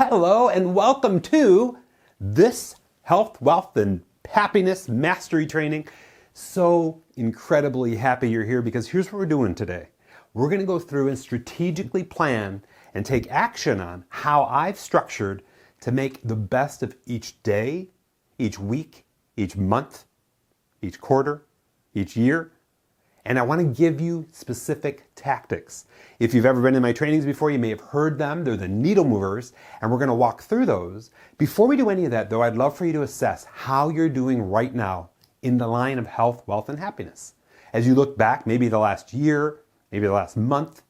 Hello and welcome to this health, wealth, and happiness mastery training. So incredibly happy you're here because here's what we're doing today. We're going to go through and strategically plan and take action on how I've structured to make the best of each day, each week, each month, each quarter, each year. And I want to give you specific tactics. If you've ever been in my trainings before, you may have heard them. They're the needle movers, and we're going to walk through those. Before we do any of that, though, I'd love for you to assess how you're doing right now in the line of health, wealth, and happiness. As you look back, maybe the last year, maybe the last month,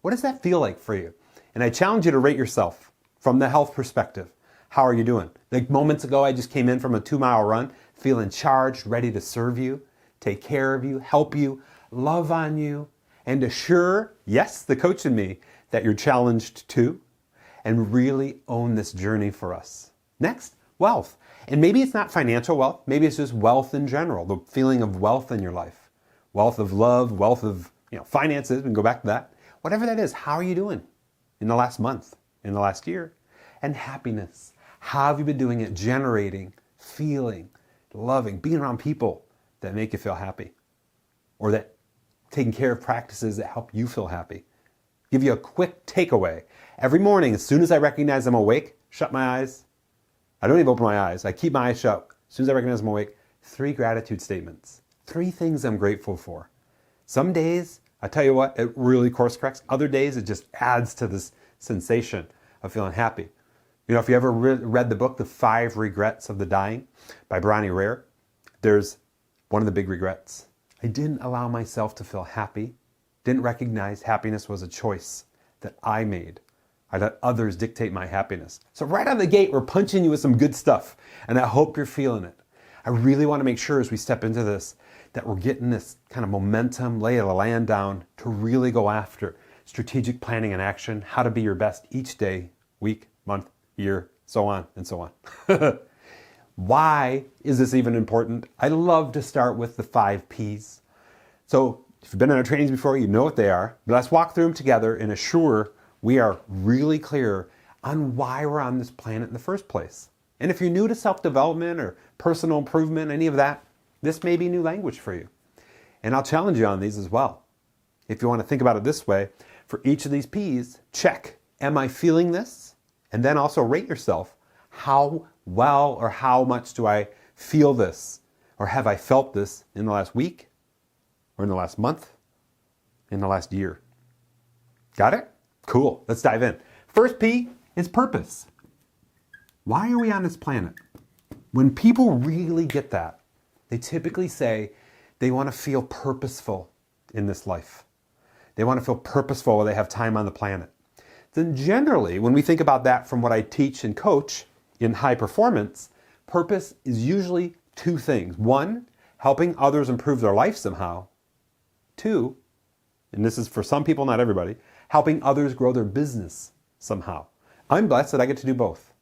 what does that feel like for you? And I challenge you to rate yourself from the health perspective. How are you doing? Like moments ago, I just came in from a 2-mile run, feeling charged, ready to serve you, take care of you, help you, love on you, and assure, yes, the coach in me, that you're challenged too, and really own this journey for us. Next, wealth. And maybe it's not financial wealth, maybe it's just wealth in general, the feeling of wealth in your life. Wealth of love, wealth of finances, we can go back to that. Whatever that is, how are you doing in the last month, in the last year? And happiness. How have you been doing it generating, feeling, loving, being around people that make you feel happy? Or that taking care of practices that help you feel happy. Give you a quick takeaway. Every morning, as soon as I recognize I'm awake, shut my eyes. I don't even open my eyes. I keep my eyes shut. As soon as I recognize I'm awake, 3 gratitude statements. 3 things I'm grateful for. Some days, I tell you what, it really course corrects. Other days, it just adds to this sensation of feeling happy. If you ever read the book, The 5 Regrets of the Dying by Bronnie Ware, there's one of the big regrets. I didn't allow myself to feel happy, didn't recognize happiness was a choice that I made. I let others dictate my happiness. So right out of the gate, we're punching you with some good stuff, and I hope you're feeling it. I really want to make sure as we step into this that we're getting this kind of momentum, lay of the land down to really go after strategic planning and action, how to be your best each day, week, month, year, so on and so on. Why is this even important? I love to start with the 5 Ps. So if you've been in our trainings before, you know what they are. But let's walk through them together and assure we are really clear on why we're on this planet in the first place. And if you're new to self-development or personal improvement, any of that, this may be new language for you. And I'll challenge you on these as well. If you want to think about it this way, for each of these Ps, check, am I feeling this? And then also rate yourself. How well or how much do I feel this? Or have I felt this in the last week? Or in the last month? In the last year? Got it? Cool. Let's dive in. First P is purpose. Why are we on this planet? When people really get that, they typically say they want to feel purposeful in this life. They want to feel purposeful while they have time on the planet. Then generally, when we think about that from what I teach and coach in high performance, purpose is usually 2 things. 1, helping others improve their life somehow. 2, and this is for some people, not everybody, helping others grow their business somehow. I'm blessed that I get to do both.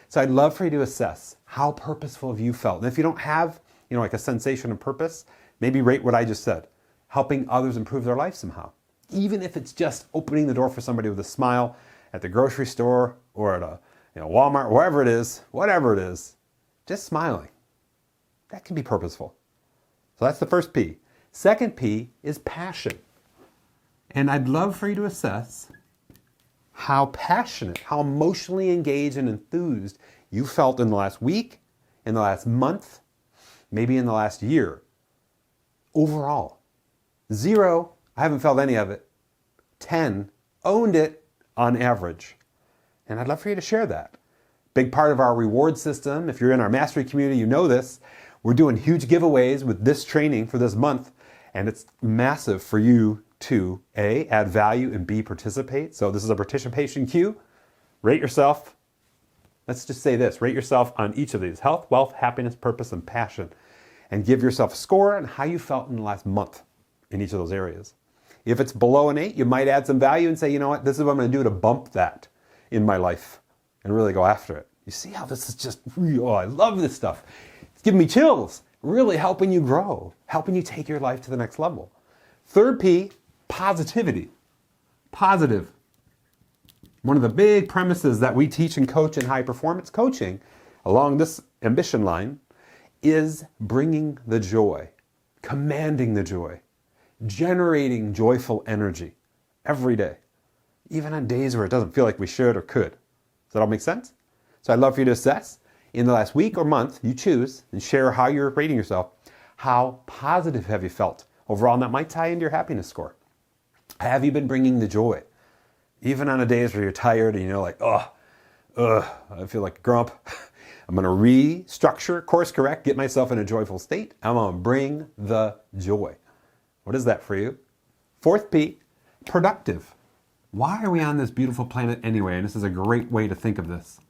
So I'd love for you to assess how purposeful have you felt. And if you don't have, like a sensation of purpose, maybe rate what I just said. Helping others improve their life somehow. Even if it's just opening the door for somebody with a smile at the grocery store or at a Walmart, wherever it is, whatever it is, just smiling. That can be purposeful. So that's the first P. Second P is passion. And I'd love for you to assess how passionate, how emotionally engaged and enthused you felt in the last week, in the last month, maybe in the last year. Overall. 0, I haven't felt any of it. 10, owned it on average. And I'd love for you to share that. Big part of our reward system, if you're in our mastery community, you know this. We're doing huge giveaways with this training for this month, and it's massive for you to A, add value, and B, participate. So this is a participation cue. Rate yourself. Let's just say this. Rate yourself on each of these: health, wealth, happiness, purpose, and passion. And give yourself a score on how you felt in the last month in each of those areas. If it's below an 8, you might add some value and say, you know what, this is what I'm going to do to bump that in my life and really go after it. You see how this is just, I love this stuff. It's giving me chills, really helping you grow, helping you take your life to the next level. Third P, positivity. Positive. One of the big premises that we teach and coach in high performance coaching along this ambition line is bringing the joy, commanding the joy, generating joyful energy every day, even on days where it doesn't feel like we should or could. Does that all make sense? So I'd love for you to assess in the last week or month, you choose and share how you're rating yourself. How positive have you felt overall? And that might tie into your happiness score. Have you been bringing the joy? Even on the days where you're tired and like, I feel like a grump. I'm going to restructure, course correct, get myself in a joyful state. I'm going to bring the joy. What is that for you? Fourth P, productive. Why are we on this beautiful planet anyway? And this is a great way to think of this.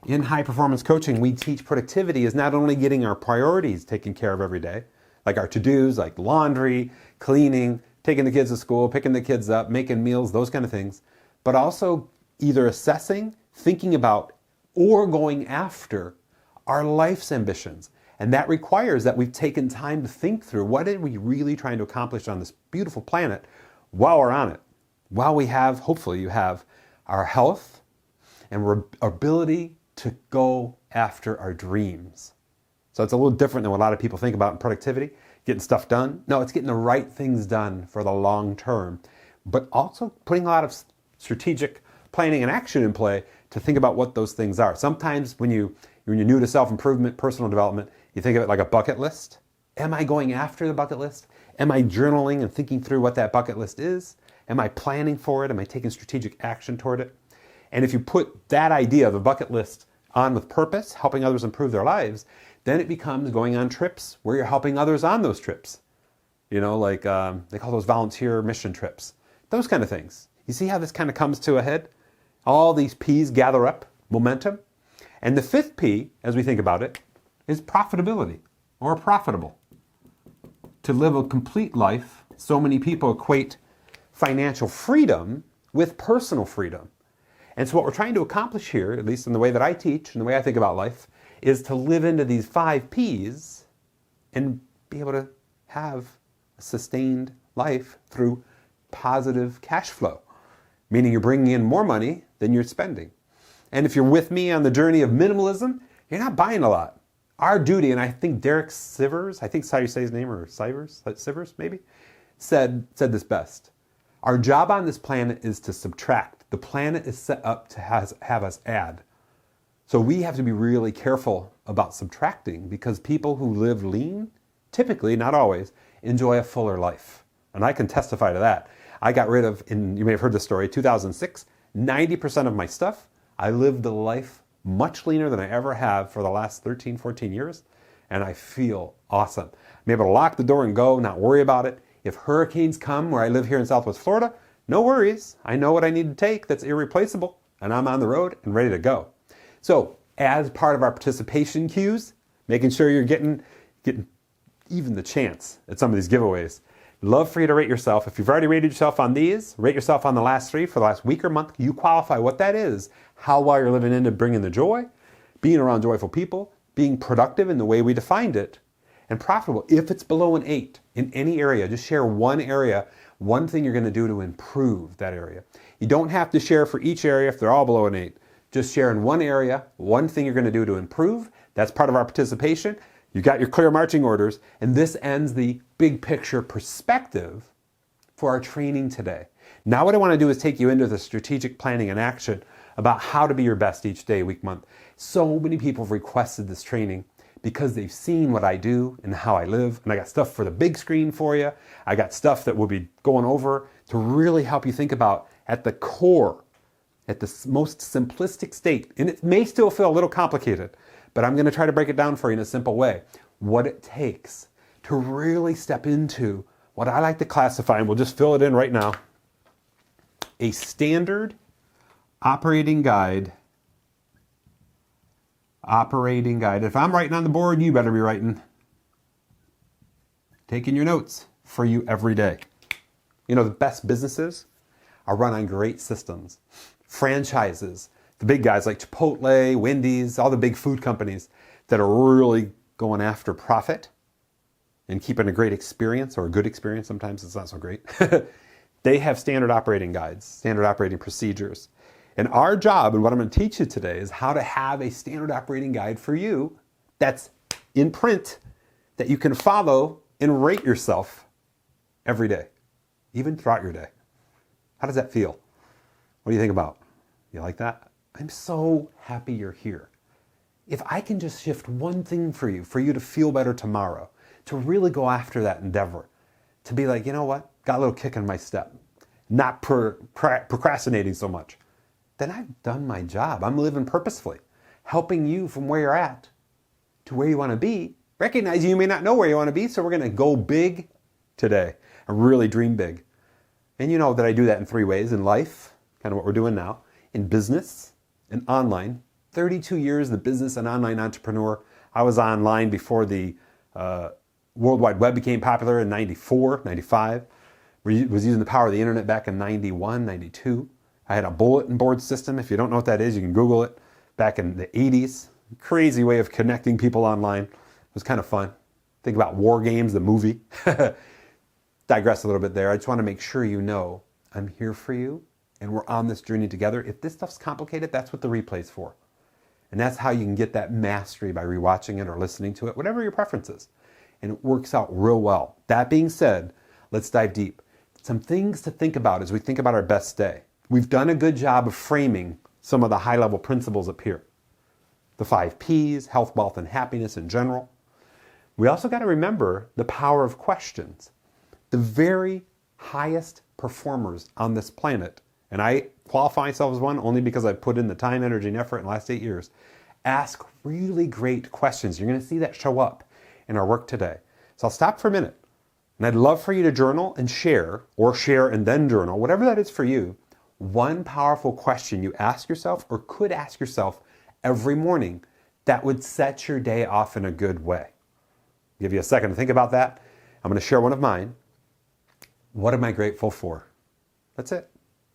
In high performance coaching, we teach productivity is not only getting our priorities taken care of every day, like our to-dos, like laundry, cleaning, taking the kids to school, picking the kids up, making meals, those kind of things, but also either assessing, thinking about, or going after our life's ambitions. And that requires that we've taken time to think through what are we really trying to accomplish on this beautiful planet while we're on it. While we have, hopefully you have, our health and our ability to go after our dreams. So it's a little different than what a lot of people think about in productivity, getting stuff done. No, it's getting the right things done for the long term, but also putting a lot of strategic planning and action in play to think about what those things are. Sometimes when you're new to self-improvement, personal development, you think of it like a bucket list. Am I going after the bucket list? Am I journaling and thinking through what that bucket list is? Am I planning for it? Am I taking strategic action toward it? And if you put that idea of a bucket list on with purpose, helping others improve their lives, then it becomes going on trips where you're helping others on those trips. Like they call those volunteer mission trips. Those kind of things. You see how this kind of comes to a head? All these P's gather up momentum. And the fifth P, as we think about it, is profitability or profitable. To live a complete life, so many people equate financial freedom with personal freedom. And so what we're trying to accomplish here, at least in the way that I teach and the way I think about life, is to live into these 5 Ps and be able to have a sustained life through positive cash flow, meaning you're bringing in more money than you're spending. And if you're with me on the journey of minimalism, you're not buying a lot. Our duty, and I think Derek Sivers, I think that's how you say his name, or Sivers maybe, said this best. Our job on this planet is to subtract. The planet is set up to have us add. So we have to be really careful about subtracting, because people who live lean, typically, not always, enjoy a fuller life. And I can testify to that. I got rid of, you may have heard this story, 2006, 90% of my stuff. I lived a life much leaner than I ever have for the last 13, 14 years, and I feel awesome. I'm able to lock the door and go, not worry about it. If hurricanes come where I live here in Southwest Florida, no worries. I know what I need to take that's irreplaceable, and I'm on the road and ready to go. So, as part of our participation cues, making sure you're getting even the chance at some of these giveaways. Love for you to rate yourself. If you've already rated yourself on these, rate yourself on the last 3 for the last week or month. You qualify what that is, how well you're living into bringing the joy, being around joyful people, being productive in the way we defined it, and profitable. If it's below an 8 in any area, just share one area, one thing you're going to do to improve that area. You don't have to share for each area if they're all below an 8. Just share in one area, one thing you're going to do to improve. That's part of our participation. You got your clear marching orders, and this ends the big picture perspective for our training today. Now what I want to do is take you into the strategic planning and action about how to be your best each day, week, month. So many people have requested this training because they've seen what I do and how I live, and I got stuff for the big screen for you. I got stuff that we'll be going over to really help you think about at the core, at the most simplistic state, and it may still feel a little complicated, but I'm going to try to break it down for you in a simple way. What it takes to really step into what I like to classify, and we'll just fill it in right now, a standard operating guide. Operating guide. If I'm writing on the board, you better be writing. Taking your notes for you every day. You know, the best businesses are run on great systems. Franchises, the big guys like Chipotle, Wendy's, all the big food companies that are really going after profit and keeping a great experience, or a good experience, sometimes it's not so great. They have standard operating guides, standard operating procedures. And our job, and what I'm going to teach you today, is how to have a standard operating guide for you that's in print that you can follow and rate yourself every day, even throughout your day. How does that feel? What do you think about? You like that? I'm so happy you're here. If I can just shift one thing for you to feel better tomorrow, to really go after that endeavor, to be like, you know what? Got a little kick in my step, not procrastinating so much, then I've done my job. I'm living purposefully, helping you from where you're at to where you want to be. Recognizing you may not know where you want to be, so we're going to go big today and really dream big. And you know that I do that in 3 ways: in life, kind of what we're doing now, in business, and online. 32 years, the business and online entrepreneur. I was online before the World Wide Web became popular in 94, 95. Was using the power of the internet back in 91, 92. I had a bulletin board system. If you don't know what that is, you can Google it. Back in the 80s. Crazy way of connecting people online. It was kind of fun. Think about War Games, the movie. Digress a little bit there. I just want to make sure you know I'm here for you and we're on this journey together. If this stuff's complicated, that's what the replay's for. And that's how you can get that mastery, by rewatching it or listening to it, whatever your preference is. And it works out real well. That being said, let's dive deep. Some things to think about as we think about our best day. We've done a good job of framing some of the high-level principles up here. The 5 Ps, health, wealth, and happiness in general. We also got to remember the power of questions. The very highest performers on this planet, and I qualify myself as one only because I've put in the time, energy, and effort in the last 8 years, ask really great questions. You're going to see that show up in our work today. So I'll stop for a minute. And I'd love for you to journal and share, or share and then journal, whatever that is for you, one powerful question you ask yourself or could ask yourself every morning that would set your day off in a good way. I'll give you a second to think about that. I'm going to share one of mine. What am I grateful for? That's it.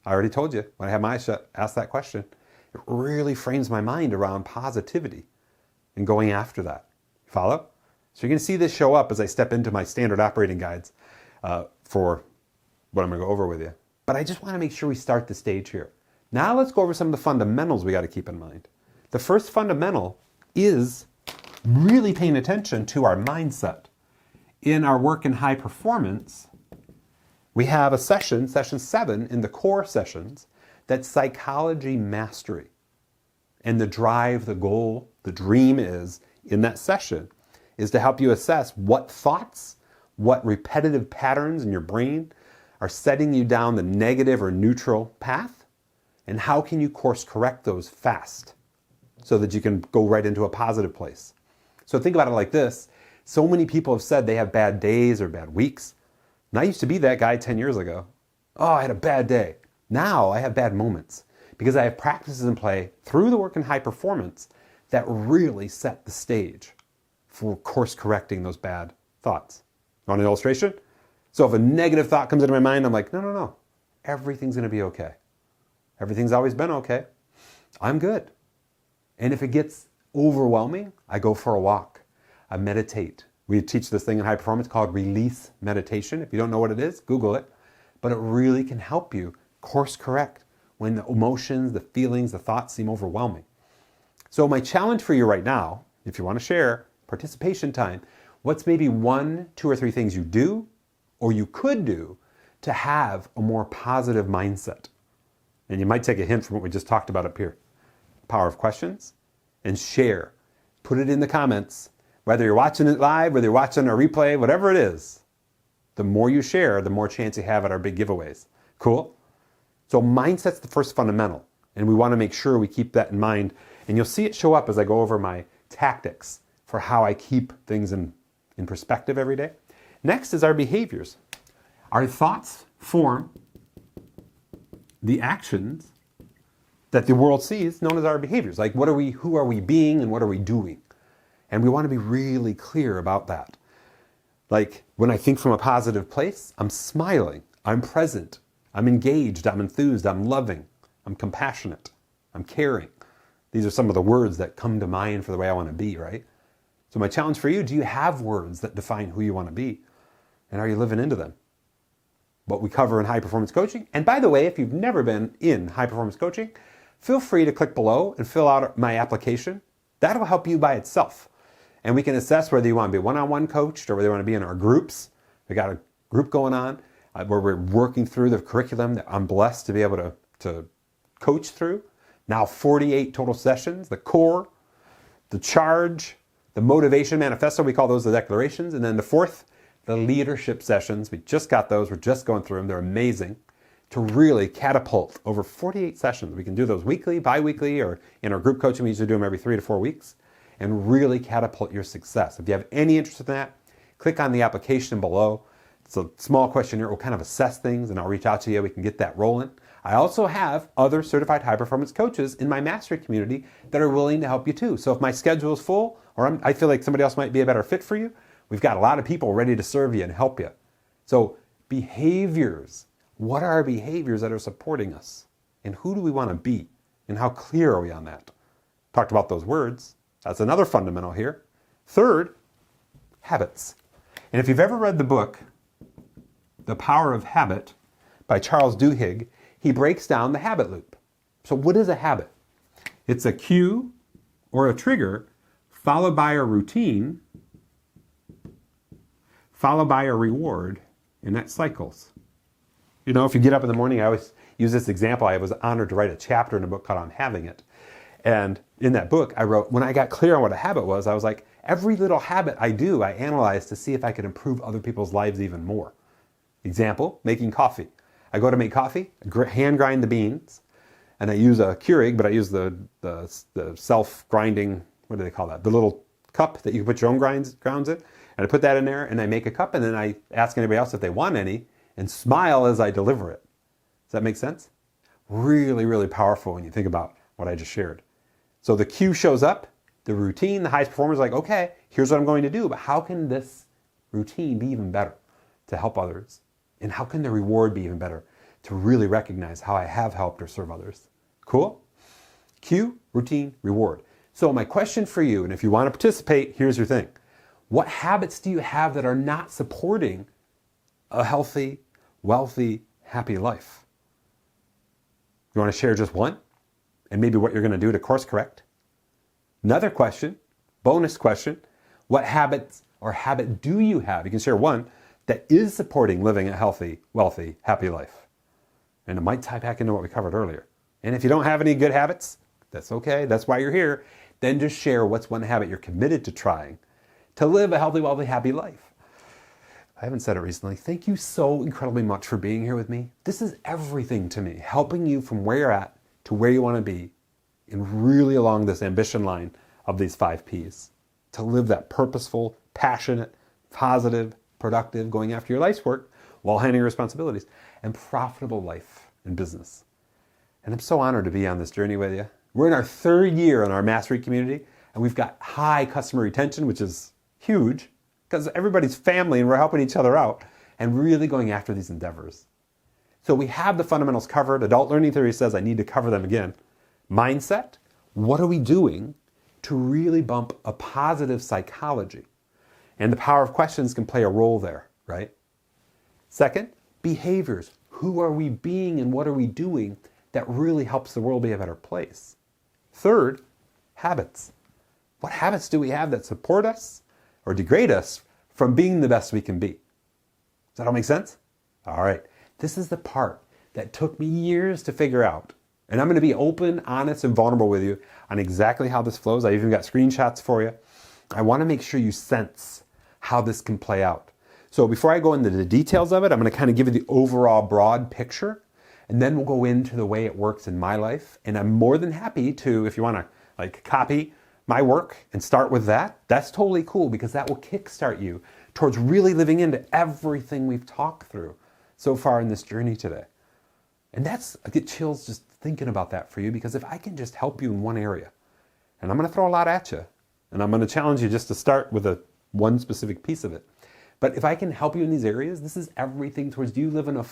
I already told you when I have my eyes shut, ask that question. It really frames my mind around positivity and going after that. Follow? So you're going to see this show up as I step into my standard operating guides for what I'm going to go over with you. But I just want to make sure we start the stage here. Now let's go over some of the fundamentals we got to keep in mind. The first fundamental is really paying attention to our mindset. In our work in high performance, we have a session 7 in the core sessions, that's psychology mastery. And the drive, the goal, the dream is, in that session, is to help you assess what thoughts, what repetitive patterns in your brain are setting you down the negative or neutral path, and how can you course correct those fast so that you can go right into a positive place. So think about it like this. So many people have said they have bad days or bad weeks. And I used to be that guy 10 years ago. Oh, I had a bad day. Now I have bad moments because I have practices in play through the work in high performance that really set the stage for course correcting those bad thoughts. Want an illustration? So if a negative thought comes into my mind, I'm like, no. Everything's going to be okay. Everything's always been okay. I'm good. And if it gets overwhelming, I go for a walk. I meditate. We teach this thing in high performance called release meditation. If you don't know what it is, Google it. But it really can help you course correct when the emotions, the feelings, the thoughts seem overwhelming. So my challenge for you right now, if you want to share, participation time, what's maybe 1, 2, or 3 things you do or you could do to have a more positive mindset? And you might take a hint from what we just talked about up here. Power of questions, and share. Put it in the comments. Whether you're watching it live, whether you're watching a replay, whatever it is, the more you share, the more chance you have at our big giveaways. Cool? So mindset's the first fundamental, and we want to make sure we keep that in mind. And you'll see it show up as I go over my tactics for how I keep things in perspective every day. Next is our behaviors. Our thoughts form the actions that the world sees, known as our behaviors. Like who are we being and what are we doing? And we want to be really clear about that. Like when I think from a positive place, I'm smiling, I'm present, I'm engaged, I'm enthused, I'm loving, I'm compassionate, I'm caring. These are some of the words that come to mind for the way I want to be, right? So my challenge for you, do you have words that define who you want to be? And are you living into them? What we cover in high performance coaching. And by the way, if you've never been in high performance coaching, feel free to click below and fill out my application. That'll help you by itself. And we can assess whether you want to be one-on-one coached or whether you want to be in our groups. We got a group going on where we're working through the curriculum that I'm blessed to be able to coach through. Now 48 total sessions, the core, the charge, the motivation manifesto, we call those the declarations. And then the fourth, the leadership sessions. We just got those. We're just going through them. They're amazing to really catapult over 48 sessions. We can do those weekly, bi-weekly, or in our group coaching, we usually do them every 3 to 4 weeks, and really catapult your success. If you have any interest in that, click on the application below. It's a small questionnaire. We'll kind of assess things, and I'll reach out to you. We can get that rolling. I also have other certified high-performance coaches in my mastery community that are willing to help you too. So if my schedule is full, or I feel like somebody else might be a better fit for you, we've got a lot of people ready to serve you and help you. So behaviors. What are our behaviors that are supporting us? And who do we want to be? And how clear are we on that? Talked about those words. That's another fundamental here. Third, habits. And if you've ever read the book, The Power of Habit by Charles Duhigg, he breaks down the habit loop. So what is a habit? It's a cue or a trigger followed by a routine, followed by a reward, and that cycles. You know, if you get up in the morning, I always use this example. I was honored to write a chapter in a book called On Having It. And in that book, I wrote, when I got clear on what a habit was, I was like, every little habit I do, I analyze to see if I could improve other people's lives even more. Example, making coffee. I go to make coffee, hand grind the beans, and I use a Keurig, but I use the self-grinding, what do they call that? The little cup that you can put your own grounds in. And I put that in there, and I make a cup, and then I ask anybody else if they want any, and smile as I deliver it. Does that make sense? Really, really powerful when you think about what I just shared. So the cue shows up, the routine, the highest performer is like, okay, here's what I'm going to do, but how can this routine be even better to help others? And how can the reward be even better to really recognize how I have helped or serve others? Cool? Cue, routine, reward. So my question for you, and if you want to participate, here's your thing. What habits do you have that are not supporting a healthy, wealthy, happy life? You want to share just one? And maybe what you're going to do to course correct? Another question, bonus question, what habits or habit do you have? You can share one that is supporting living a healthy, wealthy, happy life. And it might tie back into what we covered earlier. And if you don't have any good habits, that's okay. That's why you're here. Then just share what's one habit you're committed to trying to live a healthy, wealthy, happy life. I haven't said it recently. Thank you so incredibly much for being here with me. This is everything to me, helping you from where you're at to where you want to be and really along this ambition line of these 5 Ps to live that purposeful, passionate, positive, productive, going after your life's work while handling your responsibilities and profitable life and business. And I'm so honored to be on this journey with you. We're in our 3rd year in our mastery community, and we've got high customer retention, which is huge because everybody's family and we're helping each other out and really going after these endeavors. So we have the fundamentals covered. Adult learning theory says I need to cover them again. Mindset, what are we doing to really bump a positive psychology? And the power of questions can play a role there, right? Second, behaviors. Who are we being and what are we doing that really helps the world be a better place? Third, habits. What habits do we have that support us or degrade us from being the best we can be? Does that all make sense? All right. This is the part that took me years to figure out. And I'm going to be open, honest, and vulnerable with you on exactly how this flows. I even got screenshots for you. I want to make sure you sense how this can play out. So before I go into the details of it, I'm going to kind of give you the overall broad picture, and then we'll go into the way it works in my life. And I'm more than happy to, if you want to copy my work and start with that, that's totally cool because that will kickstart you towards really living into everything we've talked through so far in this journey today. And I get chills just thinking about that for you because if I can just help you in one area, and I'm going to throw a lot at you, and I'm going to challenge you just to start with one specific piece of it. But if I can help you in these areas, this is everything towards you living a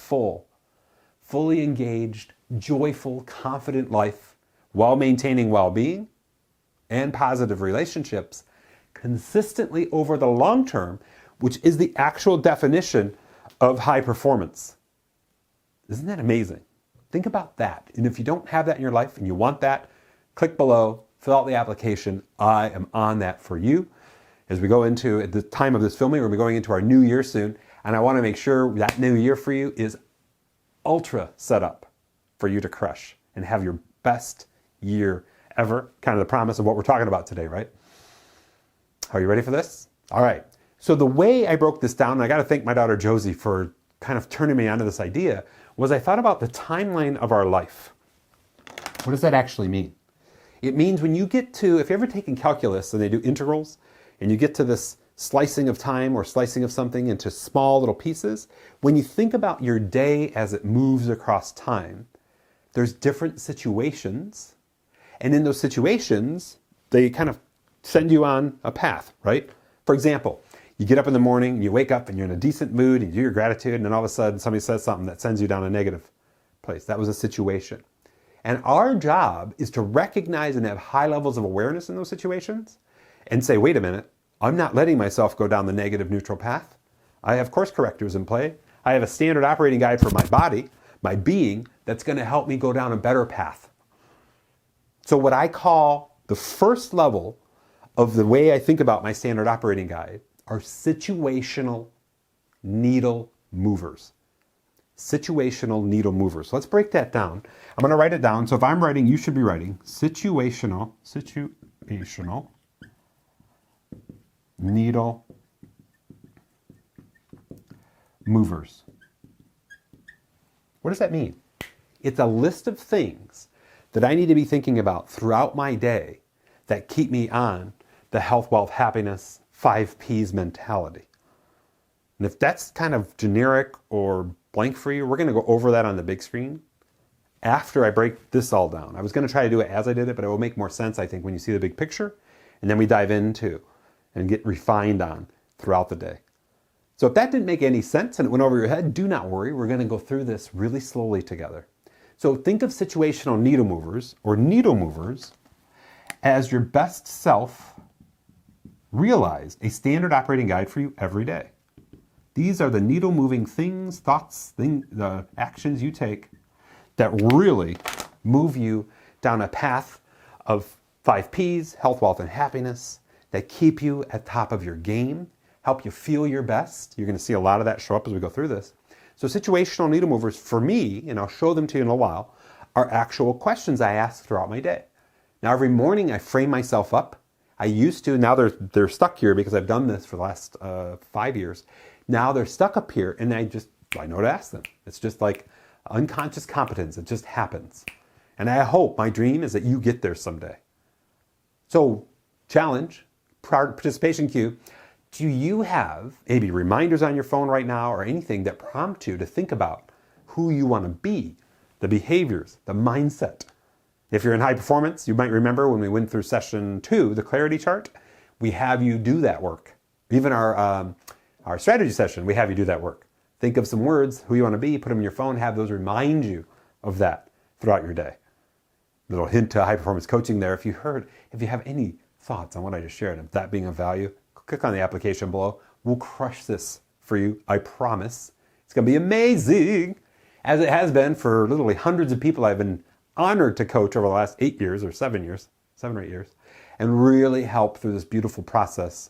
fully engaged, joyful, confident life while maintaining well-being and positive relationships consistently over the long term, which is the actual definition of high performance. Isn't that amazing? Think about that. And if you don't have that in your life and you want that, click below, fill out the application. I am on that for you. As we go into, at the time of this filming, we're going to be going into our new year soon. And I want to make sure that new year for you is ultra set up for you to crush and have your best year ever. Kind of the promise of what we're talking about today, right? Are you ready for this? All right. So the way I broke this down, and I got to thank my daughter Josie for kind of turning me onto this idea, was I thought about the timeline of our life. What does that actually mean? It means when you get to, if you've ever taken calculus and they do integrals, and you get to this slicing of time or slicing of something into small little pieces, when you think about your day as it moves across time, there's different situations. And in those situations, they kind of send you on a path, right? For example, you get up in the morning, and you wake up and you're in a decent mood, and you do your gratitude, and then all of a sudden somebody says something that sends you down a negative place. That was a situation. And our job is to recognize and have high levels of awareness in those situations and say, wait a minute, I'm not letting myself go down the negative neutral path. I have course correctors in play. I have a standard operating guide for my body, my being, that's going to help me go down a better path. So what I call the first level of the way I think about my standard operating guide are situational needle movers. Situational needle movers. So let's break that down. I'm going to write it down. So if I'm writing, you should be writing situational needle movers. What does that mean? It's a list of things that I need to be thinking about throughout my day that keep me on the health, wealth, happiness, 5 Ps mentality. And if that's kind of generic or blank for you, we're going to go over that on the big screen after I break this all down. I was going to try to do it as I did it, but it will make more sense, I think, when you see the big picture. And then we dive into and get refined on throughout the day. So if that didn't make any sense and it went over your head, do not worry. We're going to go through this really slowly together. So think of situational needle movers or needle movers as your best self realized, a standard operating guide for you every day. These are the needle moving things, thoughts, the actions you take that really move you down a path of 5 Ps, health, wealth, and happiness, that keep you at top of your game, help you feel your best. You're going to see a lot of that show up as we go through this. So situational needle movers for me, and I'll show them to you in a while, are actual questions I ask throughout my day. Now every morning I frame myself up. I used to, now they're stuck here because I've done this for the last 5 years. Now they're stuck up here and I know to ask them. It's just like unconscious competence. It just happens. And I hope, my dream is that you get there someday. So challenge, participation cue. Do you have maybe reminders on your phone right now or anything that prompt you to think about who you want to be, the behaviors, the mindset? If you're in high performance, you might remember when we went through session 2, the clarity chart, we have you do that work. Even our strategy session, we have you do that work. Think of some words, who you want to be, put them in your phone, have those remind you of that throughout your day. Little hint to high performance coaching there. If you have any thoughts on what I just shared, of that being of value, click on the application below. We'll crush this for you. I promise. It's going to be amazing, as it has been for literally hundreds of people I've been honored to coach over the last 8 years or 7 or 8 years, and really help through this beautiful process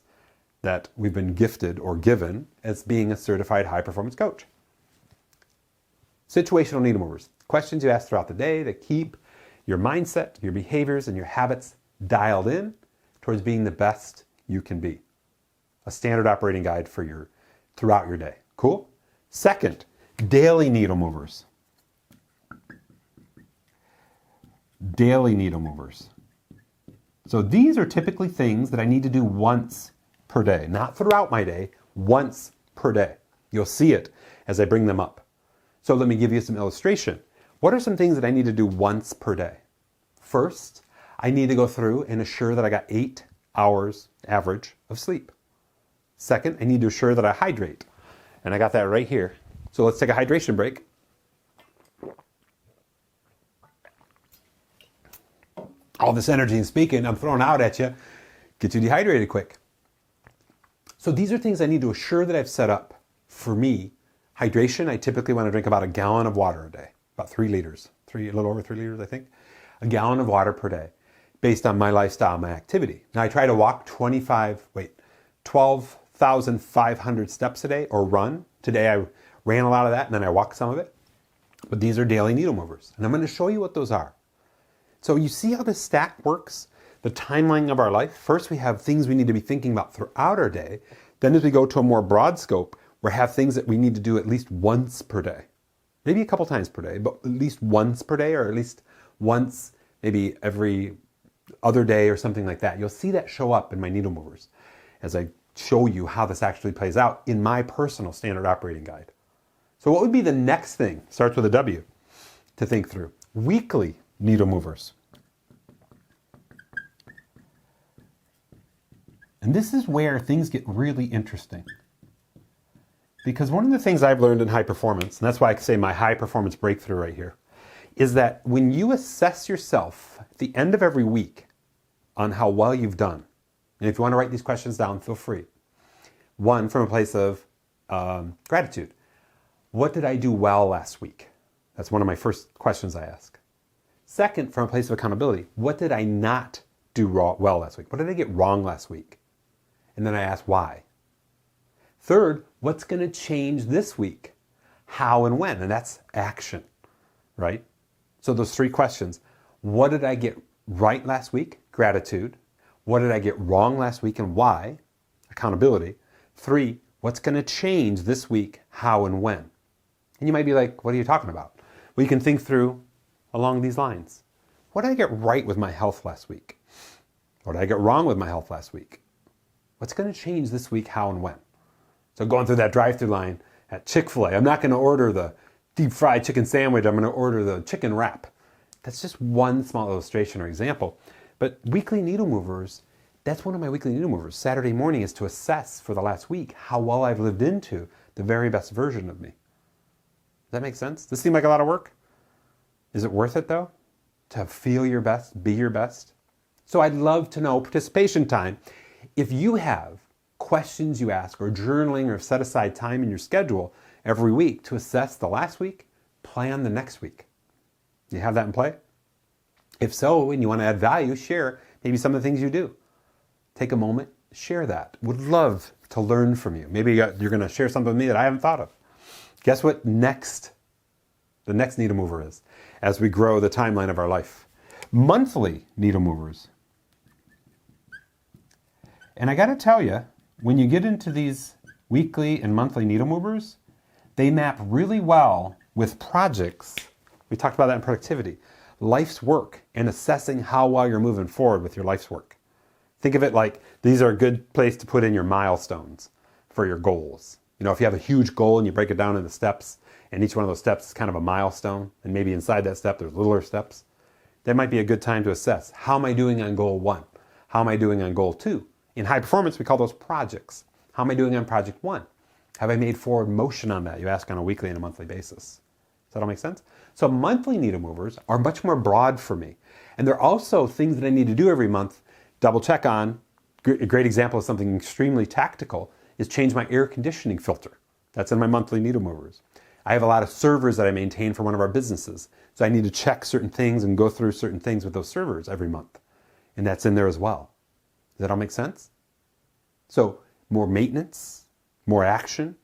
that we've been gifted or given as being a certified high performance coach. Situational needle movers. Questions you ask throughout the day that keep your mindset, your behaviors, and your habits dialed in towards being the best you can be. A standard operating guide for throughout your day. Cool? Second, daily needle movers. Daily needle movers. So these are typically things that I need to do once per day, not throughout my day, once per day. You'll see it as I bring them up. So let me give you some illustration. What are some things that I need to do once per day? First, I need to go through and assure that I got 8 hours average of sleep. Second, I need to assure that I hydrate. And I got that right here. So let's take a hydration break. All this energy and speaking I'm throwing out at you, get you dehydrated quick. So these are things I need to assure that I've set up for me. Hydration, I typically want to drink about 1 gallon of water a day, about 3 liters, a little over 3 liters, I think. A gallon of water per day based on my lifestyle, my activity. Now I try to walk 12,500 steps a day or run. Today I ran a lot of that and then I walked some of it. But these are daily needle movers. And I'm going to show you what those are. So you see how this stack works? The timeline of our life. First we have things we need to be thinking about throughout our day. Then as we go to a more broad scope, we have things that we need to do at least once per day. Maybe a couple times per day, but at least once per day, or at least once maybe every other day or something like that. You'll see that show up in my needle movers as I show you how this actually plays out in my personal standard operating guide. So what would be the next thing? Starts with a W to think through. Weekly needle movers. And this is where things get really interesting. Because one of the things I've learned in high performance, and that's why I say my high performance breakthrough right here, is that when you assess yourself at the end of every week on how well you've done, and if you want to write these questions down, feel free. One, from a place of gratitude. What did I do well last week? That's one of my first questions I ask. Second, from a place of accountability. What did I not do well last week? What did I get wrong last week? And then I ask why. Third, what's going to change this week? How and when? And that's action, right? So those 3 questions. What did I get right last week? Gratitude. What did I get wrong last week and why? Accountability. 3, what's going to change this week? How and when? And you might be like, what are you talking about? Well, you can think through along these lines. What did I get right with my health last week? What did I get wrong with my health last week? What's going to change this week? How and when? So going through that drive-through line at Chick-fil-A, I'm not going to order the deep fried chicken sandwich. I'm going to order the chicken wrap. That's just one small illustration or example. But weekly needle movers, that's one of my weekly needle movers. Saturday morning is to assess for the last week how well I've lived into the very best version of me. Does that make sense? Does this seem like a lot of work? Is it worth it though? To feel your best, be your best? So I'd love to know, participation time, if you have questions you ask or journaling or set aside time in your schedule every week to assess the last week, plan the next week. Do you have that in play? If so, and you want to add value, share maybe some of the things you do. Take a moment, share that. Would love to learn from you. Maybe you're going to share something with me that I haven't thought of. Guess what the next needle mover is as we grow the timeline of our life? Monthly needle movers. And I got to tell you, when you get into these weekly and monthly needle movers, they map really well with projects. We talked about that in productivity. Life's work and assessing how well you're moving forward with your life's work. Think of it like these are a good place to put in your milestones for your goals. You know, if you have a huge goal and you break it down into steps, and each one of those steps is kind of a milestone, and maybe inside that step there's littler steps, that might be a good time to assess. How am I doing on goal 1? How am I doing on goal 2? In high performance, we call those projects. How am I doing on project 1? Have I made forward motion on that? You ask on a weekly and a monthly basis. Does that all make sense? So monthly needle movers are much more broad for me. And they're also things that I need to do every month, double check on. A great example of something extremely tactical is change my air conditioning filter. That's in my monthly needle movers. I have a lot of servers that I maintain for one of our businesses. So I need to check certain things and go through certain things with those servers every month. And that's in there as well. Does that all make sense? So more maintenance, more action,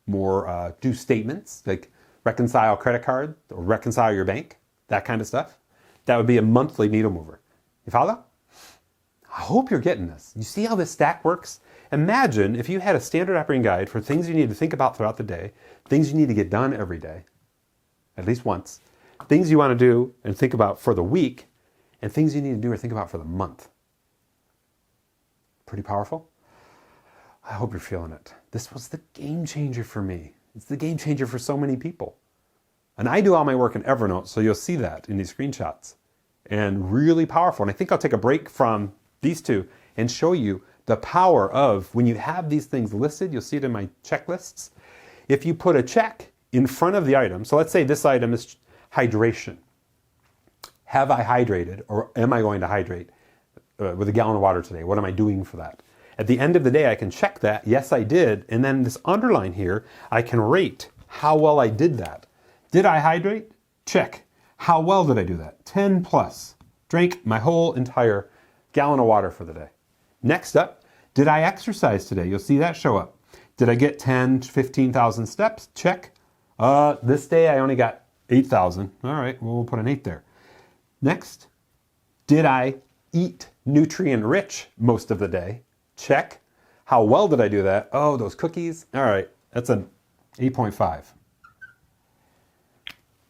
more do statements, like reconcile credit card or reconcile your bank, that kind of stuff. That would be a monthly needle mover. You follow? I hope you're getting this. You see how this stack works? Imagine if you had a standard operating guide for things you need to think about throughout the day, things you need to get done every day, at least once, things you want to do and think about for the week, and things you need to do or think about for the month. Pretty powerful? I hope you're feeling it. This was the game changer for me. It's the game changer for so many people. And I do all my work in Evernote, so you'll see that in these screenshots. And really powerful. And I think I'll take a break from these two and show you the power of when you have these things listed, you'll see it in my checklists. If you put a check in front of the item, so let's say this item is hydration. Have I hydrated or am I going to hydrate with a gallon of water today? What am I doing for that? At the end of the day, I can check that. Yes, I did. And then this underline here, I can rate how well I did that. Did I hydrate? Check. How well did I do that? 10 plus. Drank my whole entire gallon of water for the day. Next up, did I exercise today? You'll see that show up. Did I get 10 to 15,000 steps? Check. This day I only got 8,000. All right, well, we'll put an 8 there. Next, did I eat nutrient rich most of the day? Check. How well did I do that? Oh, those cookies. All right, that's an 8.5.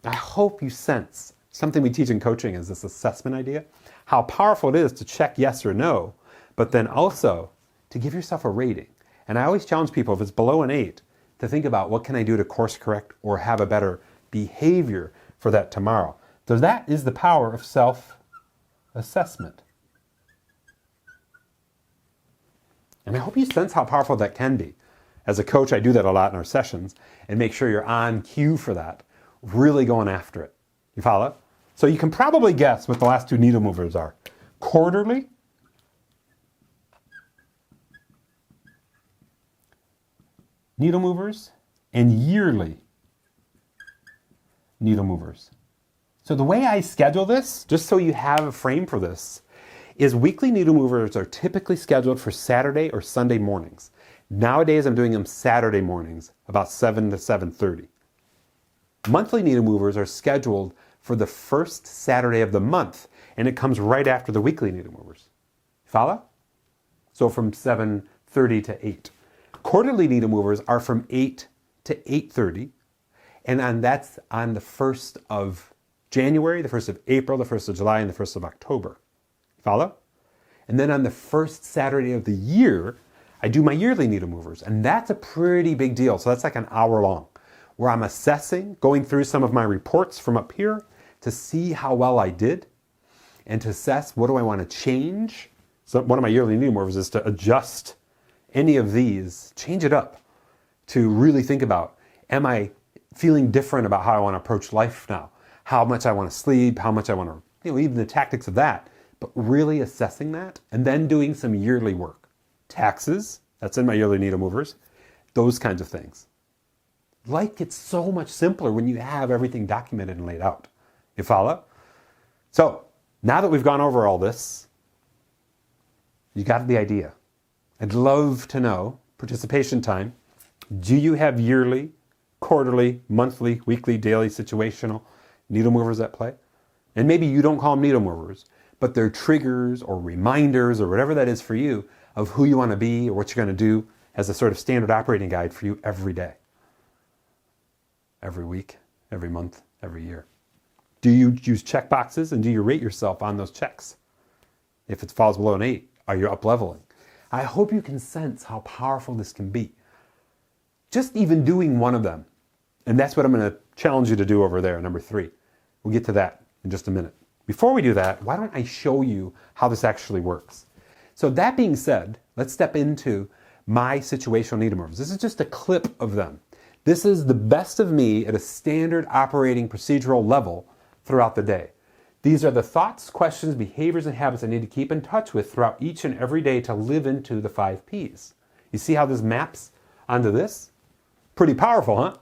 I hope you sense something we teach in coaching is this assessment idea, how powerful it is to check yes or no, but then also to give yourself a rating. And I always challenge people, if it's below an 8, to think about what can I do to course correct or have a better behavior for that tomorrow. So that is the power of self-assessment. And I hope you sense how powerful that can be. As a coach, I do that a lot in our sessions and make sure you're on cue for that, really going after it. You follow? So you can probably guess what the last two needle movers are. Quarterly, needle movers, and yearly needle movers. So the way I schedule this, just so you have a frame for this, is weekly needle movers are typically scheduled for Saturday or Sunday mornings. Nowadays I'm doing them Saturday mornings, about 7 to 7:30. Monthly needle movers are scheduled for the first Saturday of the month, and it comes right after the weekly needle movers. Follow? So from 7:30 to 8. Quarterly needle movers are from 8 to 8:30, and that's on the 1st of January, the 1st of April, the 1st of July, and the 1st of October. Follow? And then on the first Saturday of the year, I do my yearly needle movers, and that's a pretty big deal. So that's like an hour long, where I'm assessing, going through some of my reports from up here to see how well I did and to assess what do I want to change. So one of my yearly needle movers is to adjust any of these, change it up, to really think about, am I feeling different about how I want to approach life now? How much I want to sleep, how much I want to, even the tactics of that, but really assessing that and then doing some yearly work. Taxes, that's in my yearly needle movers, those kinds of things. Life gets so much simpler when you have everything documented and laid out. You follow? So, now that we've gone over all this, you got the idea. I'd love to know, participation time, do you have yearly, quarterly, monthly, weekly, daily, situational needle movers at play? And maybe you don't call them needle movers, but they're triggers or reminders or whatever that is for you of who you want to be or what you're going to do as a sort of standard operating guide for you every day, every week, every month, every year. Do you use check boxes and do you rate yourself on those checks? If it falls below an 8, are you up leveling? I hope you can sense how powerful this can be. Just even doing one of them. And that's what I'm going to challenge you to do over there, number 3. We'll get to that in just a minute. Before we do that, why don't I show you how this actually works? So that being said, let's step into my situational needle movers. This is just a clip of them. This is the best of me at a standard operating procedural level throughout the day. These are the thoughts, questions, behaviors, and habits I need to keep in touch with throughout each and every day to live into the 5 Ps. You see how this maps onto this? Pretty powerful, huh?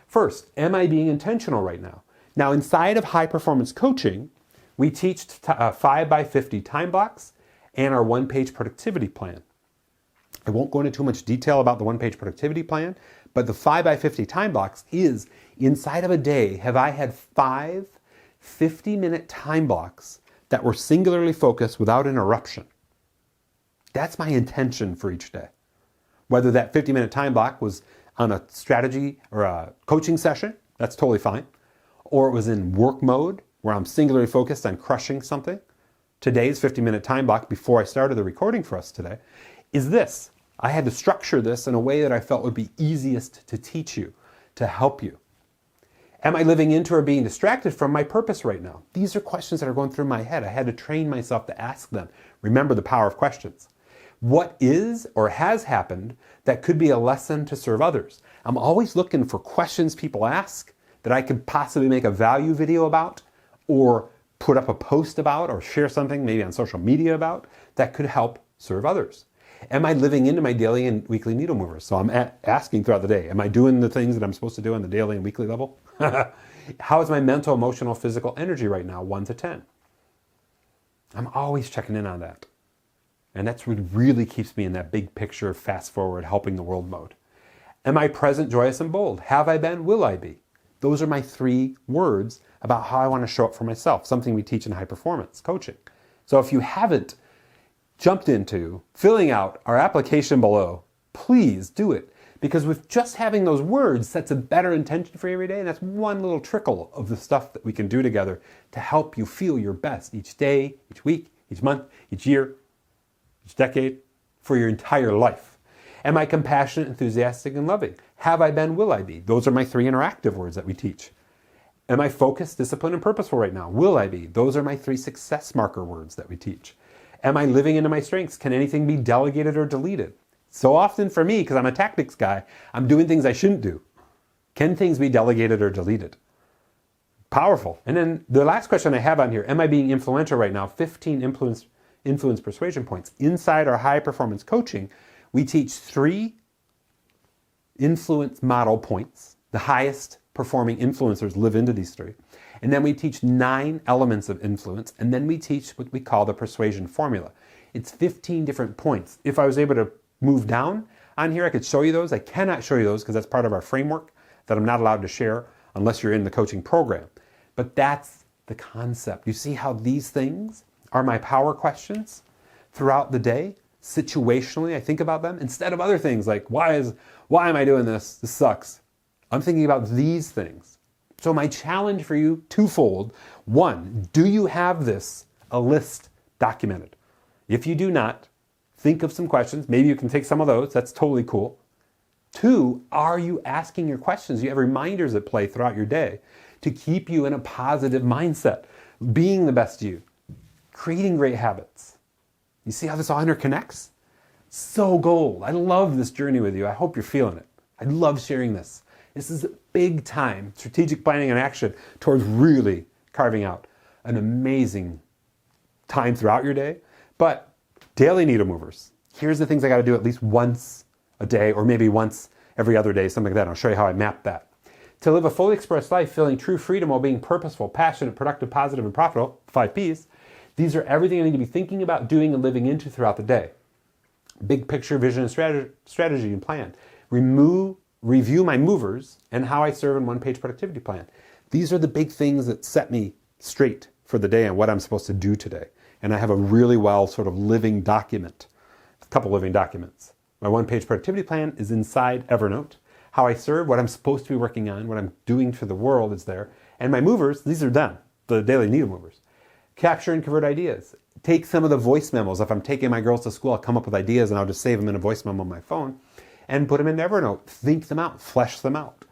First, am I being intentional right now? Now, inside of high performance coaching, we teach 5 by 50 time blocks and our 1-page productivity plan. I won't go into too much detail about the 1-page productivity plan, but the 5 by 50 time blocks is inside of a day, have I had 5 50-minute time blocks that were singularly focused without interruption. That's my intention for each day. Whether that 50-minute time block was on a strategy or a coaching session, that's totally fine. Or it was in work mode, where I'm singularly focused on crushing something. Today's 50-minute time block before I started the recording for us today is this. I had to structure this in a way that I felt would be easiest to teach you, to help you. Am I living into or being distracted from my purpose right now? These are questions that are going through my head. I had to train myself to ask them. Remember the power of questions. What is or has happened that could be a lesson to serve others? I'm always looking for questions people ask that I could possibly make a value video about or put up a post about or share something maybe on social media about that could help serve others. Am I living into my daily and weekly needle movers? So I'm asking throughout the day, am I doing the things that I'm supposed to do on the daily and weekly level? How is my mental, emotional, physical energy right now? 1 to 10. I'm always checking in on that. And that's what really keeps me in that big picture, fast forward, helping the world mode. Am I present, joyous, and bold? Have I been? Will I be? Those are my 3 words about how I want to show up for myself, something we teach in high performance coaching. So if you haven't jumped into filling out our application below, please do it. Because with just having those words sets a better intention for you every day, and that's one little trickle of the stuff that we can do together to help you feel your best each day, each week, each month, each year, each decade, for your entire life. Am I compassionate, enthusiastic, and loving? Have I been? Will I be? Those are my 3 interactive words that we teach. Am I focused, disciplined, and purposeful right now? Will I be? Those are my 3 success marker words that we teach. Am I living into my strengths? Can anything be delegated or deleted? So often for me, because I'm a tactics guy, I'm doing things I shouldn't do. Can things be delegated or deleted? Powerful. And then the last question I have on here, am I being influential right now? 15 influence persuasion points. Inside our high performance coaching, we teach 3 influence model points. The highest performing influencers live into these 3. And then we teach 9 elements of influence. And then we teach what we call the persuasion formula. It's 15 different points. If I was able to move down on here, I could show you those. I cannot show you those because that's part of our framework that I'm not allowed to share unless you're in the coaching program. But that's the concept. You see how these things are my power questions throughout the day? Situationally, I think about them instead of other things like, why am I doing this? This sucks. I'm thinking about these things. So my challenge for you, twofold. 1, do you have a list documented? If you do not, think of some questions. Maybe you can take some of those. That's totally cool. 2, are you asking your questions? You have reminders that play throughout your day to keep you in a positive mindset, being the best you, creating great habits. You see how this all interconnects? So gold. I love this journey with you. I hope you're feeling it. I love sharing this. This is big time strategic planning and action towards really carving out an amazing time throughout your day. But daily needle movers. Here's the things I got to do at least once a day, or maybe once every other day, something like that. I'll show you how I map that. To live a fully expressed life, feeling true freedom while being purposeful, passionate, productive, positive, and profitable, 5 Ps. These are everything I need to be thinking about, doing, and living into throughout the day. Big picture, vision, and strategy and plan. Review my movers and how I serve in 1-page productivity plan. These are the big things that set me straight for the day and what I'm supposed to do today. And I have a really well sort of living document, a couple living documents. My 1-page productivity plan is inside Evernote. How I serve, what I'm supposed to be working on, what I'm doing for the world is there. And my movers, these are them, the daily needle movers. Capture and convert ideas. Take some of the voice memos. If I'm taking my girls to school, I'll come up with ideas and I'll just save them in a voice memo on my phone and put them in Evernote. Think them out, flesh them out.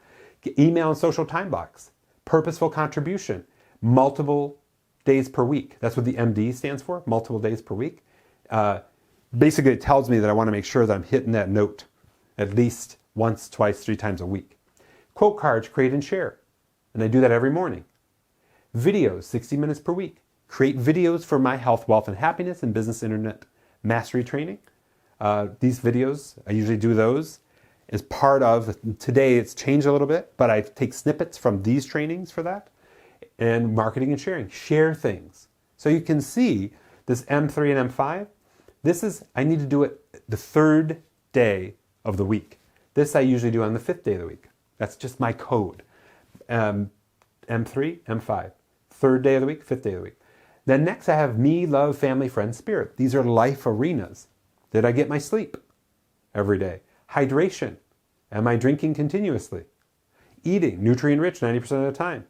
Email and social time blocks. Purposeful contribution. Multiple days per week. That's what the MD stands for, multiple days per week. Basically, it tells me that I want to make sure that I'm hitting that note at least once, twice, 3 times a week. Quote cards, create and share. And I do that every morning. Videos, 60 minutes per week. Create videos for my health, wealth, and happiness and business internet mastery training. These videos, I usually do those as part of, today it's changed a little bit, but I take snippets from these trainings for that. And marketing and sharing. Share things. So you can see this M3 and M5. I need to do it the 3rd day of the week. This I usually do on the 5th day of the week. That's just my code. M3, M5. 3rd day of the week, 5th day of the week. Then next I have me, love, family, friends, spirit. These are life arenas. Did I get my sleep every day? Hydration. Am I drinking continuously? Eating, nutrient rich 90% of the time.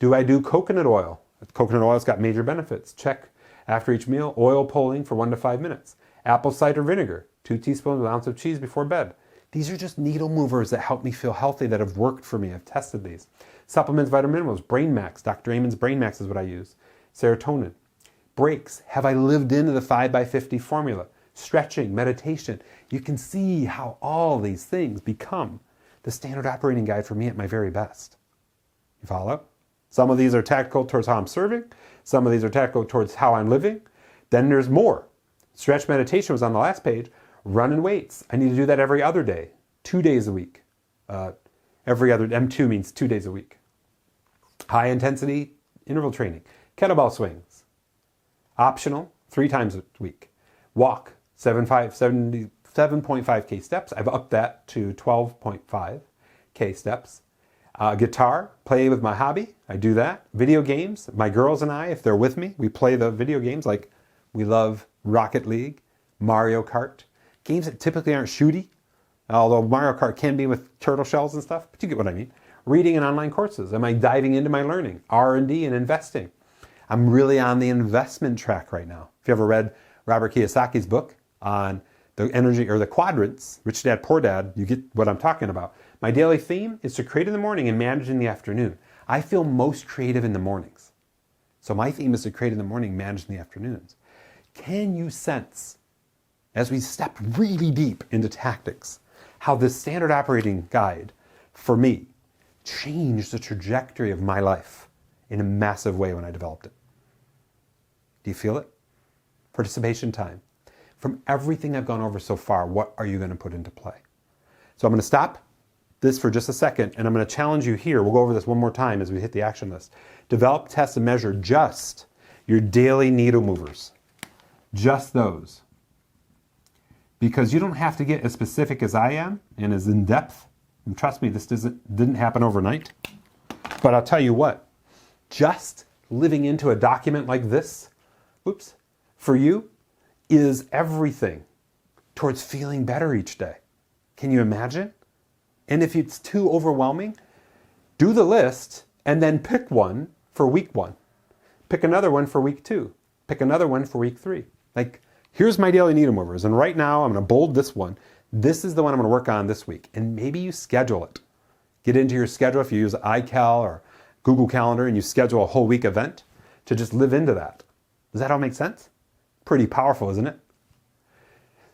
Do I do coconut oil? Coconut oil's got major benefits. Check after each meal. Oil pulling for 1 to 5 minutes. Apple cider vinegar, 2 teaspoons, 1 ounce of cheese before bed. These are just needle movers that help me feel healthy, that have worked for me. I've tested these. Supplements, vitamin minerals, Brain Max. Dr. Amon's Brain Max is what I use. Serotonin. Breaks. Have I lived into the 5x50 formula? Stretching, meditation. You can see how all these things become the standard operating guide for me at my very best. You follow? Some of these are tactical towards how I'm serving. Some of these are tactical towards how I'm living. Then there's more. Stretch meditation was on the last page. Running weights. I need to do that every other day. 2 days a week. Every other, M2 means 2 days a week. High intensity interval training, kettlebell swings, optional 3 times a week. Walk 7.5K steps. I've upped that to 12.5K steps. Guitar, play with my hobby. I do that. Video games, my girls and I, if they're with me, we play the video games. Like we love Rocket League, Mario Kart, games that typically aren't shooty, although Mario Kart can be with turtle shells and stuff, but you get what I mean. Reading and online courses. Am I diving into my learning? R&D and investing. I'm really on the investment track right now. If you ever read Robert Kiyosaki's book on the energy or the quadrants, Rich Dad, Poor Dad, you get what I'm talking about. My daily theme is to create in the morning and manage in the afternoon. I feel most creative in the mornings. So my theme is to create in the morning, manage in the afternoons. Can you sense, as we step really deep into tactics, how this standard operating guide, for me, changed the trajectory of my life in a massive way when I developed it? Do you feel it? Participation time. From everything I've gone over so far, what are you going to put into play? So I'm going to stop this for just a second, and I'm going to challenge you here. We'll go over this one more time as we hit the action list. Develop, test, and measure just your daily needle movers. Just those. Because you don't have to get as specific as I am and as in depth. And trust me, this didn't happen overnight. But I'll tell you what, just living into a document like this, for you, is everything towards feeling better each day. Can you imagine? And if it's too overwhelming, do the list and then pick one for week 1. Pick another one for week 2. Pick another one for week 3. Like, here's my daily needle movers. And right now, I'm going to bold this one. This is the one I'm going to work on this week. And maybe you schedule it. Get into your schedule if you use iCal or Google Calendar and you schedule a whole week event to just live into that. Does that all make sense? Pretty powerful, isn't it?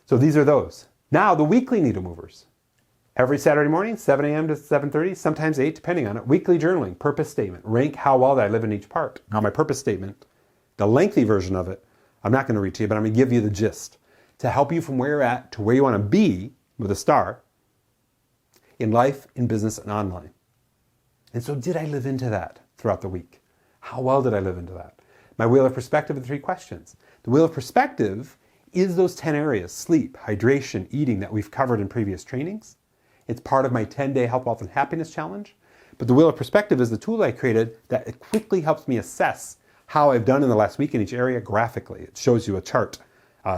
So these are those. Now, the weekly needle movers. Every Saturday morning, 7 a.m. to 7:30, sometimes 8, depending on it. Weekly journaling, purpose statement. Rank how well that I live in each part. Now, my purpose statement, the lengthy version of it, I'm not going to read to you, but I'm going to give you the gist to help you from where you're at to where you want to be with a star in life, in business, and online. And so did I live into that throughout the week? How well did I live into that? My wheel of perspective and 3 questions. The wheel of perspective is those 10 areas: sleep, hydration, eating that we've covered in previous trainings. It's part of my 10-day Health, Wealth, and Happiness Challenge. But the Wheel of Perspective is the tool I created that it quickly helps me assess how I've done in the last week in each area graphically. It shows you a chart,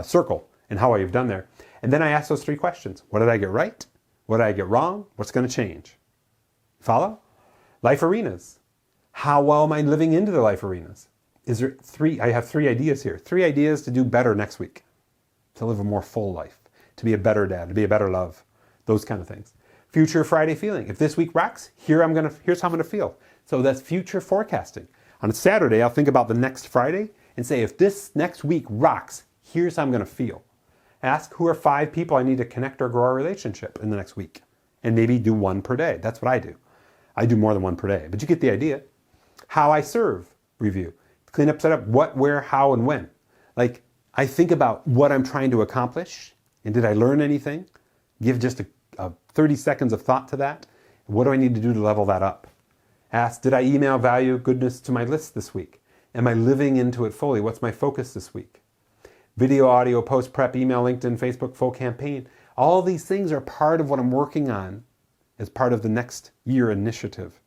circle, and how I've done there. And then I ask those 3 questions. What did I get right? What did I get wrong? What's going to change? Follow? Life arenas. How well am I living into the life arenas? Is there 3? I have 3 ideas here. 3 ideas to do better next week. To live a more full life. To be a better dad. To be a better love. Those kind of things. Future Friday feeling. If this week rocks, here's how I'm going to feel. So that's future forecasting. On Saturday, I'll think about the next Friday and say, if this next week rocks, here's how I'm going to feel. Ask who are 5 people I need to connect or grow our relationship in the next week. And maybe do 1 per day. That's what I do. I do more than 1 per day, but you get the idea. How I serve review. Clean up, set up, what, where, how, and when. Like, I think about what I'm trying to accomplish, and did I learn anything? Give just a 30 seconds of thought to that. What do I need to do to level that up? Ask, did I email value, goodness to my list this week? Am I living into it fully? What's my focus this week? Video, audio, post prep, email, LinkedIn, Facebook, full campaign. All these things are part of what I'm working on as part of the next year initiative.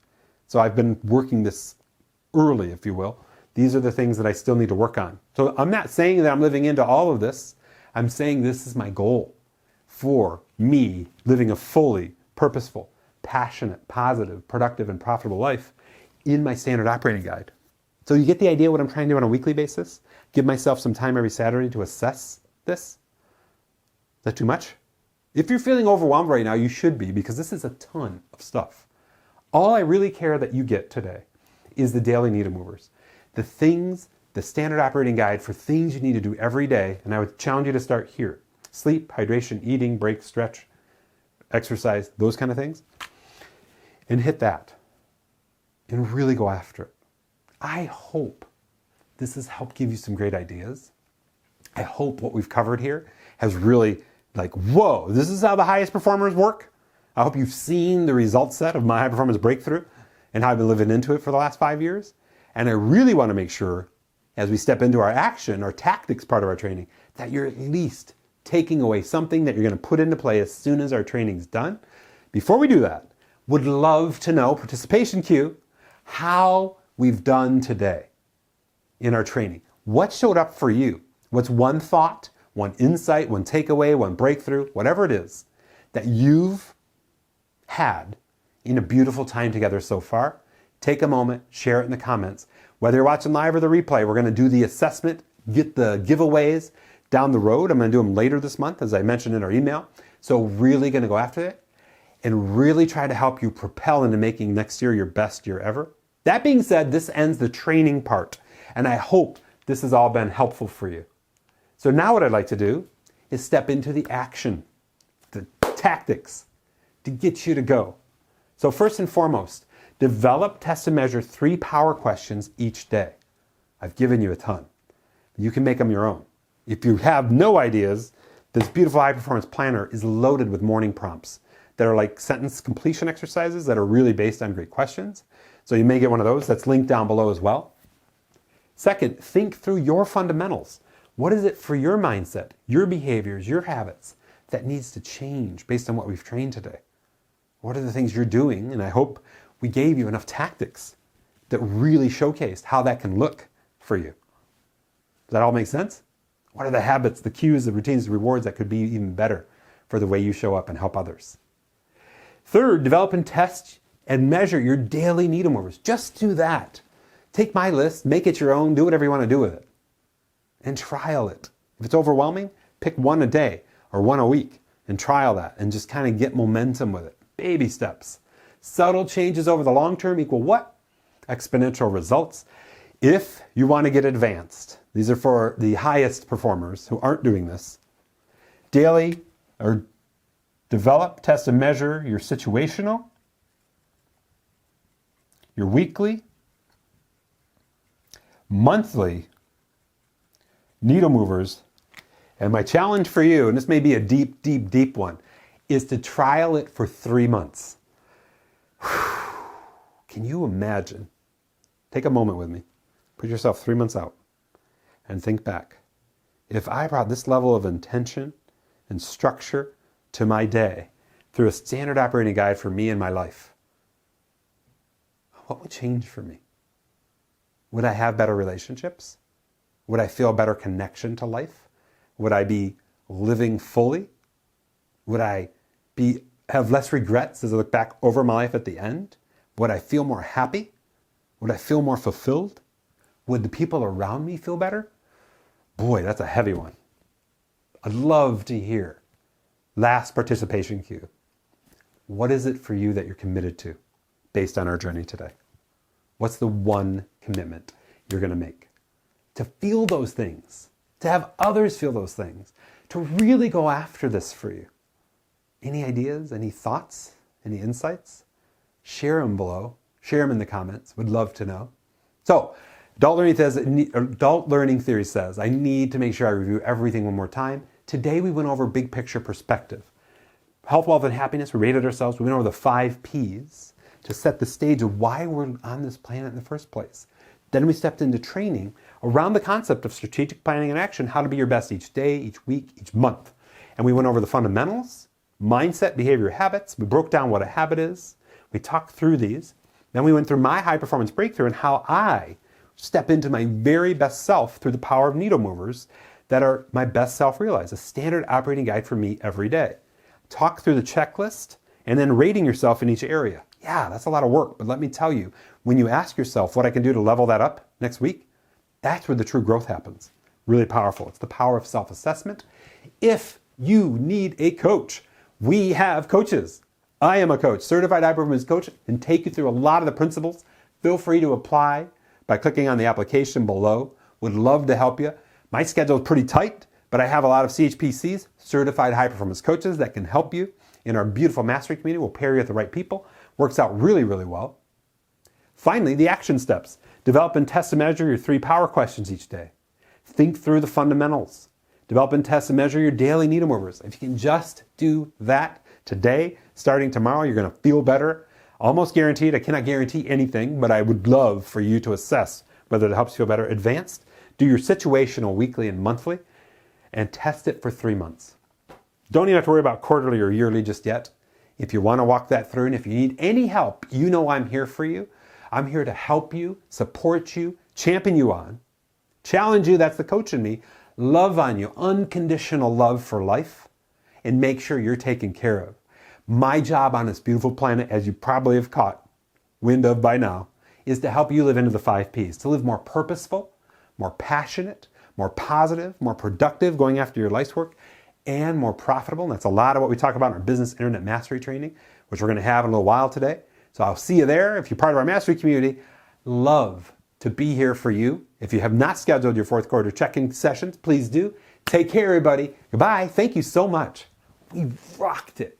So I've been working this early, if you will. These are the things that I still need to work on. So I'm not saying that I'm living into all of this. I'm saying this is my goal for me living a fully purposeful, passionate, positive, productive, and profitable life in my standard operating guide. So you get the idea what I'm trying to do on a weekly basis? Give myself some time every Saturday to assess this? Is that too much? If you're feeling overwhelmed right now, you should be, because this is a ton of stuff. All I really care that you get today is the daily needle movers. The things, the standard operating guide for things you need to do every day, and I would challenge you to start here. Sleep, hydration, eating, break, stretch, exercise, those kind of things. And hit that. And really go after it. I hope this has helped give you some great ideas. I hope what we've covered here has really whoa, this is how the highest performers work. I hope you've seen the result set of my high performance breakthrough and how I've been living into it for the last 5 years. And I really want to make sure, as we step into our action, our tactics part of our training, that you're at least taking away something that you're going to put into play as soon as our training's done. Before we do that, would love to know, participation cue, how we've done today in our training. What showed up for you? What's one thought, one insight, one takeaway, one breakthrough, whatever it is, that you've had in a beautiful time together so far? Take a moment, share it in the comments. Whether you're watching live or the replay, we're going to do the assessment, get the giveaways down the road. I'm going to do them later this month, as I mentioned in our email. So really going to go after it and really try to help you propel into making next year your best year ever. That being said, this ends the training part, and I hope this has all been helpful for you. So now what I'd like to do is step into the action, the tactics to get you to go. So first and foremost, develop, test, and measure 3 power questions each day. I've given you a ton. You can make them your own. If you have no ideas, this beautiful high performance planner is loaded with morning prompts that are like sentence completion exercises that are really based on great questions. So you may get one of those. That's linked down below as well. Second, think through your fundamentals. What is it for your mindset, your behaviors, your habits that needs to change based on what we've trained today? What are the things you're doing? And I hope we gave you enough tactics that really showcased how that can look for you. Does that all make sense? What are the habits, the cues, the routines, the rewards that could be even better for the way you show up and help others? Third, develop and test and measure your daily needle movers. Just do that. Take my list, make it your own, do whatever you want to do with it. And trial it. If it's overwhelming, pick one a day or one a week and trial that and just kind of get momentum with it. Baby steps. Subtle changes over the long term equal what? Exponential results. If you want to get advanced, these are for the highest performers who aren't doing this. Daily or develop, test, and measure your situational, your weekly, monthly needle movers. And my challenge for you, and this may be a deep, deep, deep one, is to trial it for 3 months. Can you imagine? Take a moment with me. Put yourself 3 months out and think back. If I brought this level of intention and structure to my day through a standard operating guide for me and my life, what would change for me? Would I have better relationships? Would I feel a better connection to life? Would I be living fully? Would I have less regrets as I look back over my life at the end? Would I feel more happy? Would I feel more fulfilled? Would the people around me feel better? Boy, that's a heavy one. I'd love to hear. Last participation cue. What is it for you that you're committed to based on our journey today? What's the one commitment you're going to make? To feel those things, to have others feel those things, to really go after this for you. Any ideas, any thoughts, any insights? Share them below. Share them in the comments. Would love to know. So, adult learning theory says, I need to make sure I review everything one more time. Today we went over big picture perspective. Health, wealth, and happiness, we rated ourselves. We went over the 5 Ps to set the stage of why we're on this planet in the first place. Then we stepped into training around the concept of strategic planning and action, how to be your best each day, each week, each month. And we went over the fundamentals, mindset, behavior, habits. We broke down what a habit is. We talked through these. Then we went through my high performance breakthrough and how I step into my very best self through the power of needle movers that are my best self realized, a standard operating guide for me every day. Talk through the checklist and then rating yourself in each area. Yeah, that's a lot of work, but let me tell you, when you ask yourself what I can do to level that up next week, that's where the true growth happens. Really powerful. It's the power of self-assessment. If you need a coach, we have coaches. I am a coach, certified high performance coach, and take you through a lot of the principles. Feel free to apply by clicking on the application below. Would love to help you. My schedule is pretty tight, but I have a lot of CHPCs, certified high performance coaches that can help you in our beautiful mastery community. We'll pair you with the right people. Works out really, really well. Finally, the action steps. Develop and test and measure your 3 power questions each day. Think through the fundamentals. Develop and test and measure your daily needle movers. If you can just do that today, starting tomorrow, you're going to feel better Almost guaranteed. I cannot guarantee anything, but I would love for you to assess whether it helps you feel better. Advanced, do your situational weekly and monthly, and test it for 3 months. Don't even have to worry about quarterly or yearly just yet. If you want to walk that through, and if you need any help, you know I'm here for you. I'm here to help you, support you, champion you on, challenge you, that's the coach in me, love on you, unconditional love for life, and make sure you're taken care of. My job on this beautiful planet, as you probably have caught wind of by now, is to help you live into the 5 Ps, to live more purposeful, more passionate, more positive, more productive, going after your life's work, and more profitable. And that's a lot of what we talk about in our business internet mastery training, which we're going to have in a little while today. So I'll see you there. If you're part of our mastery community, love to be here for you. If you have not scheduled your 4th quarter check-in sessions, please do. Take care, everybody. Goodbye. Thank you so much. We rocked it.